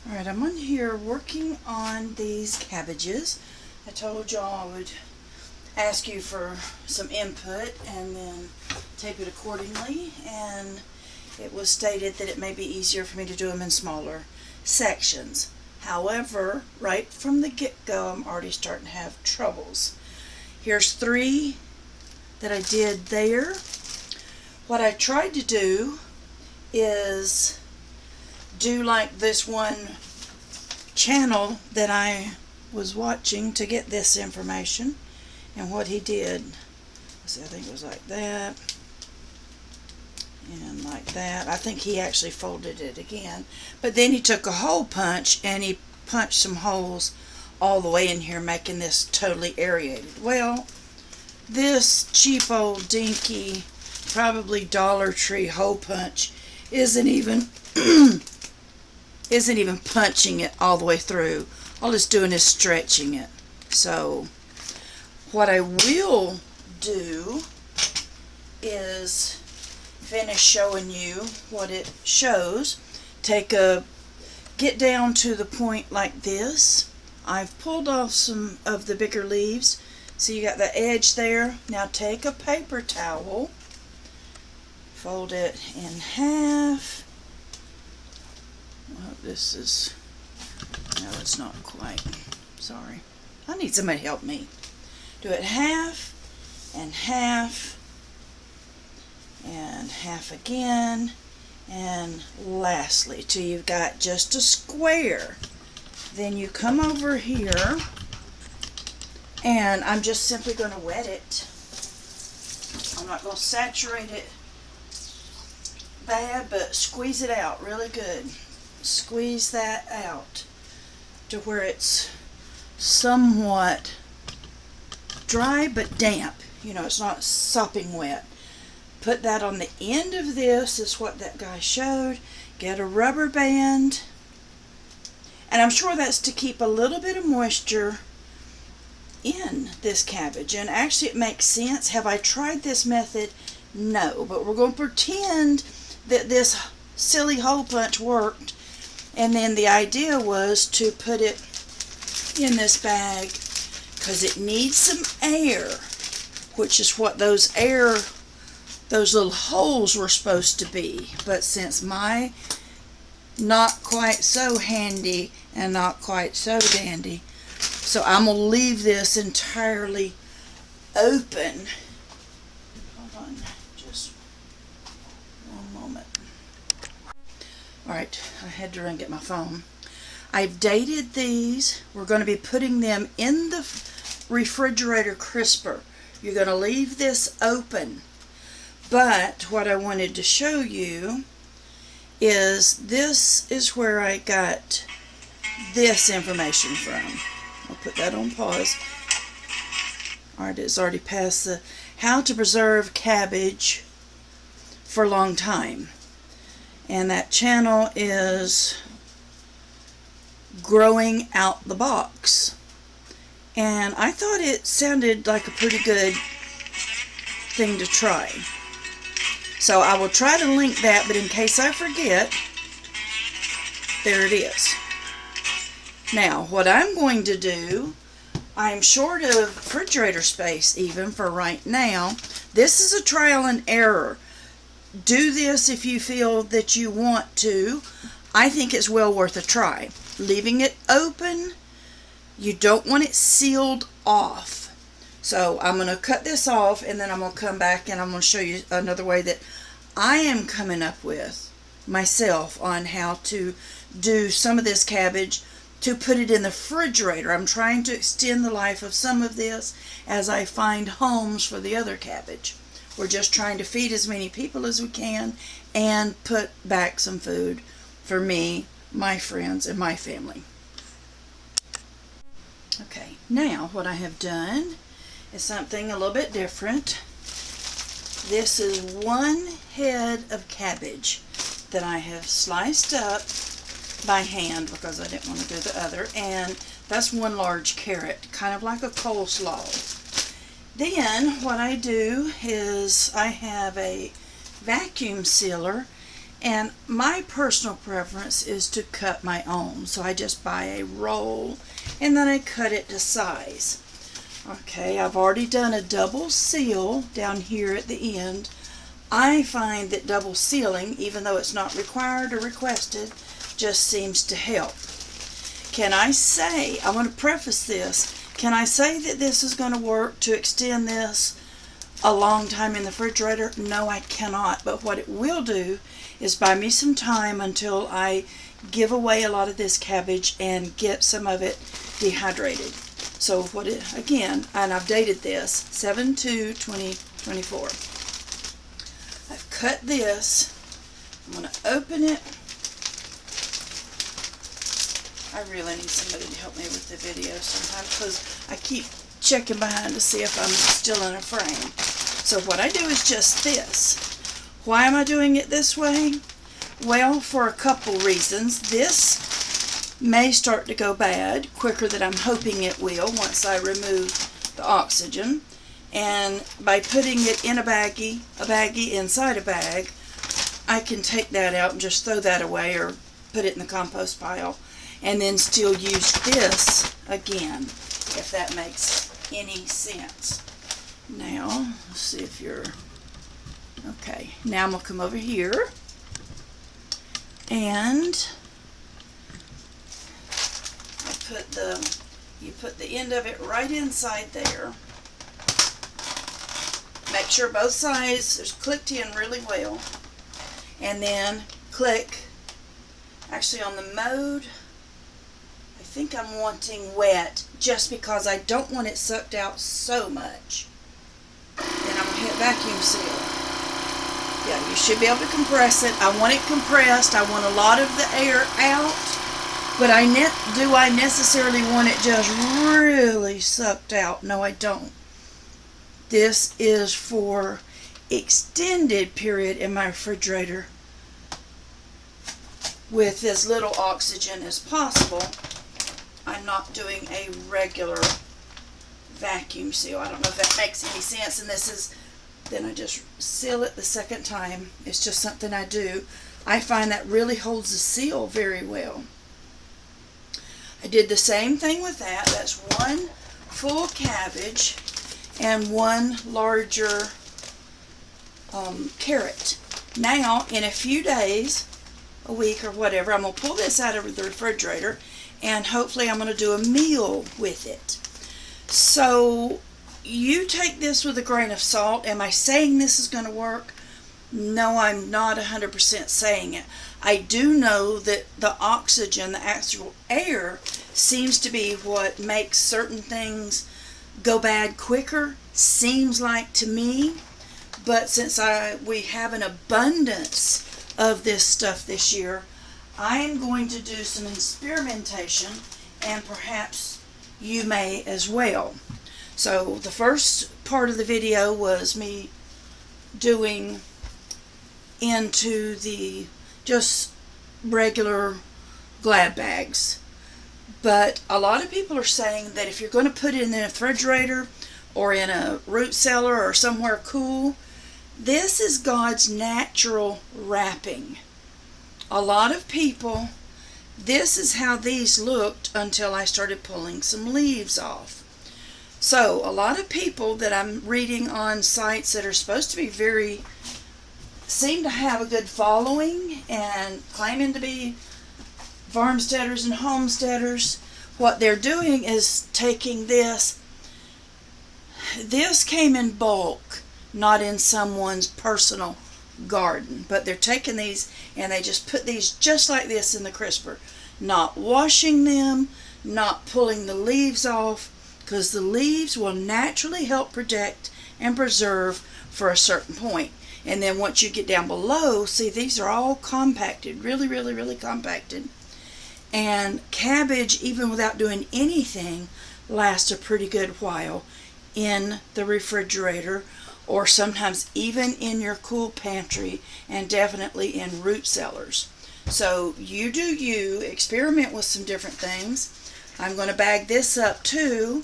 Alright, I'm on here working on these cabbages. I told y'all I would ask you for some input and then tape it accordingly, and it was stated that it may be easier for me to do them in smaller sections. However, right from the get-go, I'm already starting to have troubles. Here's 3 that I did there. What I tried to do is do like this one channel that I was watching to get this information, and what he did, let's see, I think it was like that and like that. I think he actually folded it again, but then he took a hole punch and he punched some holes all the way in here, making this totally aerated. Well, this cheap old dinky, probably Dollar Tree hole punch isn't even punching it all the way through. All it's doing is stretching it. So what I will do is finish showing you what it shows. Get down to the point like this. I've pulled off some of the bigger leaves, so you got the edge there. Now take a paper towel, fold it in half. Well, no, it's not quite. Sorry. I need somebody to help me. Do it half and half and half again, and lastly till you've got just a square. Then you come over here, and I'm just simply going to wet it. I'm not going to saturate it bad, but squeeze it out really good. Squeeze that out to where it's somewhat dry but damp. You know, it's not sopping wet. Put that on the end of this, is what that guy showed. Get a rubber band, and I'm sure that's to keep a little bit of moisture in this cabbage. And actually it makes sense. Have I tried this method? No, but we're going to pretend that this silly hole punch worked. And then the idea was to put it in this bag because it needs some air, which is what those little holes were supposed to be. But since my not quite so handy and not quite so dandy, so I'm going to leave this entirely open. Hold on, just one moment. Alright, I had to run and get my phone. I've dated these. We're going to be putting them in the refrigerator crisper. You're going to leave this open. But what I wanted to show you is this is where I got this information from. I'll put that on pause. Alright, it's already past the how to preserve cabbage for a long time. And that channel is Growing Out the Box. And I thought it sounded like a pretty good thing to try. So I will try to link that, but in case I forget, there it is. Now, what I'm going to do, I'm short of refrigerator space even for right now. This is a trial and error. Do this if you feel that you want to. I think it's well worth a try. Leaving it open, you don't want it sealed off. So I'm going to cut this off, and then I'm going to come back and I'm going to show you another way that I am coming up with myself on how to do some of this cabbage to put it in the refrigerator. I'm trying to extend the life of some of this as I find homes for the other cabbage. We're just trying to feed as many people as we can and put back some food for me, my friends, and my family. Okay, now what I have done is something a little bit different. This is one head of cabbage that I have sliced up by hand because I didn't want to do the other, and that's one large carrot, kind of like a coleslaw. Then what I do is I have a vacuum sealer, And my personal preference is to cut my own. So I just buy a roll and then I cut it to size. Okay, I've already done a double seal down here at the end. I find that double sealing, even though it's not required or requested, just seems to help. Can I say, I want to preface this, can I say that this is going to work to extend this a long time in the refrigerator? No, I cannot. But what it will do is buy me some time until I give away a lot of this cabbage and get some of it dehydrated. So what it, again, and I've dated this, 7/2/2024. I've cut this. I'm going to open it. I really need somebody to help me with the video sometimes because I keep checking behind to see if I'm still in a frame. So what I do is just this. Why am I doing it this way? Well, for a couple reasons. This may start to go bad quicker than I'm hoping it will once I remove the oxygen. And by putting it in a baggie inside a bag, I can take that out and just throw that away or put it in the compost pile and then still use this again, if that makes any sense. Now, let's see if you're okay. Now I'm going to come over here and you put the end of it right inside there. Make sure both sides are clicked in really well. And then click, actually on the mode, I think I'm wanting wet just because I don't want it sucked out so much. Then I'm going to hit vacuum seal. Yeah, you should be able to compress it. I want it compressed. I want a lot of the air out. But do I necessarily want it just really sucked out? No, I don't. This is for extended period in my refrigerator with as little oxygen as possible. I'm not doing a regular vacuum seal. I don't know if that makes any sense. And this is, then I just seal it the second time. It's just something I do. I find that really holds the seal very well. I did the same thing with that. That's one full cabbage and one larger carrot. Now, in a few days, a week or whatever, I'm going to pull this out of the refrigerator and hopefully I'm going to do a meal with it. So, you take this with a grain of salt. Am I saying this is going to work? No, I'm not 100% saying it. I do know that the oxygen, the actual air, seems to be what makes certain things go bad quicker, seems like to me. But since we have an abundance of this stuff this year, I am going to do some experimentation, and perhaps you may as well. So the first part of the video was me doing into the just regular Glad bags. But a lot of people are saying that if you're going to put it in the refrigerator or in a root cellar or somewhere cool, this is God's natural wrapping. A lot of people, this is how these looked until I started pulling some leaves off. So a lot of people that I'm reading on sites that are supposed to be seem to have a good following and claiming to be farmsteaders and homesteaders, what they're doing is taking this came in bulk, not in someone's personal garden, but they're taking these and they just put these just like this in the crisper, not washing them, not pulling the leaves off, because the leaves will naturally help protect and preserve for a certain point. And then once you get down below, see, these are all compacted, really, really, really compacted. And cabbage, even without doing anything, lasts a pretty good while in the refrigerator, or sometimes even in your cool pantry, and definitely in root cellars. So you do you, experiment with some different things. I'm going to bag this up too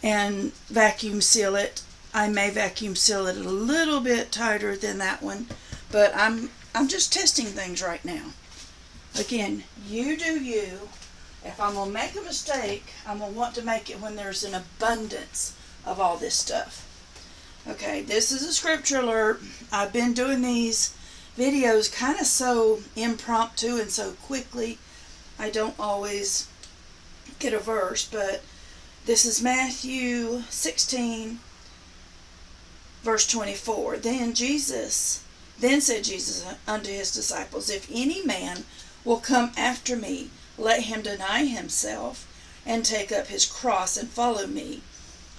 and vacuum seal it. I may vacuum seal it a little bit tighter than that one, but I'm I'm just testing things right now. Again, you do you. If I'm going to make a mistake, I'm going to want to make it when there's an abundance of all this stuff. Okay, this is a scripture alert. I've been doing these videos kind of so impromptu and so quickly, I don't always get a verse, but this is Matthew 16, verse 24. Then said Jesus unto his disciples, if any man will come after me, let him deny himself, and take up his cross, and follow me.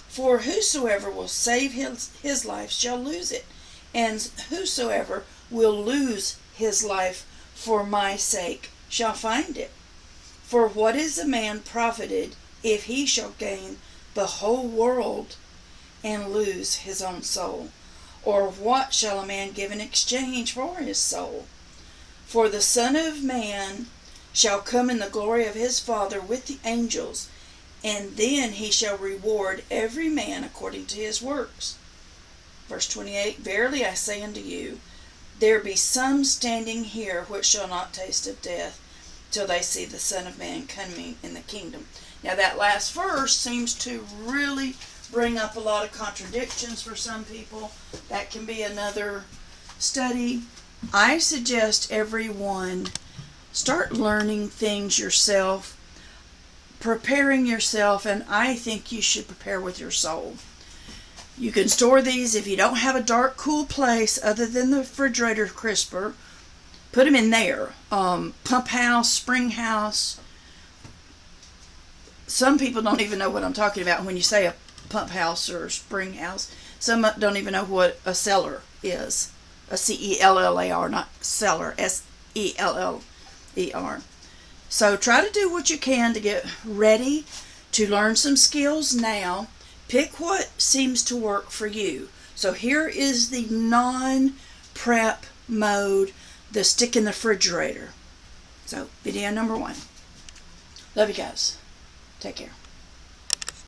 For whosoever will save his life shall lose it, and whosoever will lose his life for my sake shall find it. For what is a man profited if he shall gain the whole world and lose his own soul? Or what shall a man give in exchange for his soul? For the Son of Man shall come in the glory of his Father with the angels, and then he shall reward every man according to his works. Verse 28, verily I say unto you, there be some standing here which shall not taste of death till they see the Son of Man coming in the kingdom. Now that last verse seems to really bring up a lot of contradictions for some people. That can be another study. I suggest everyone start learning things yourself, preparing yourself, and I think you should prepare with your soul. You can store these if you don't have a dark, cool place other than the refrigerator crisper. Put them in there. Pump house, spring house. Some people don't even know what I'm talking about when you say a pump house or spring house. Some don't even know what a cellar is. A cellar, not cellar, seller. So try to do what you can to get ready to learn some skills now. Pick what seems to work for you. So here is the non-prep mode, the stick in the refrigerator. So video number 1. Love you guys. Take care.